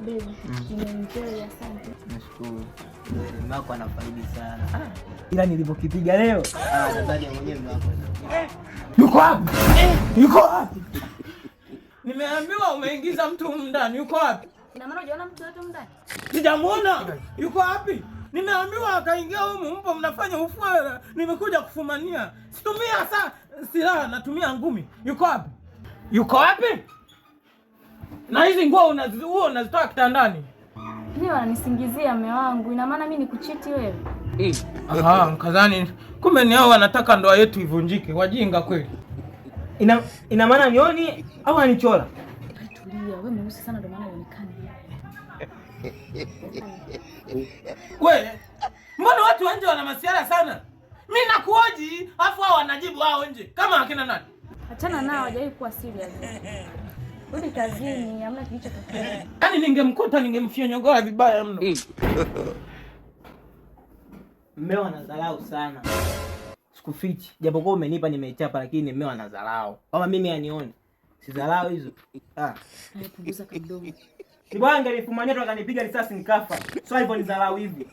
Baby, nimeenjoy asante. Nashukuru. Mako anafaidi sana. Ila nilipokipiga leo, nadhani mwenyewe mako. Yuko wapi? Yuko wapi? Nimeambiwa umeingiza mtu ndani. Yuko wapi? Ina maana unaona mtu yote ndani? Sijamuona. Yuko wapi? Nimeambiwa akaingia huko, mpo mnafanya ufwara. Nimekuja kufumania. Situmia silaha, natumia ngumi. Yuko wapi? Yuko wapi? Na hizi nguo unazitoa kitandani. Mimi wananisingizia mume wangu. Ina maana mimi nikuchiti wewe? Mkazani. Kumbe ni hao wanataka ndoa yetu ivunjike. Wajinga kweli. Ina maana nioni au anichora? Tulia, wewe mweusi sana ndio maana unaonekana. Wewe, mbona watu nje wana masiara sana? Mimi nakuoji, afu hao wanajibu hao nje. Kama akina nani? Achana nao, hajawahi kuwa serious. Rudi kazini, hamna kilichotokea. Yaani ningemkuta ningemfyonyogoa vibaya mno. Mmeo anadharau sana. Sikufichi. Japokuwa umenipa nimechapa lakini mmeo anadharau. Kama mimi anione. Sidharau hizo. Punguza kidogo. Ni bwana angelifumania tu akanipiga risasi nikafa. Sio hivyo ni dharau hivi.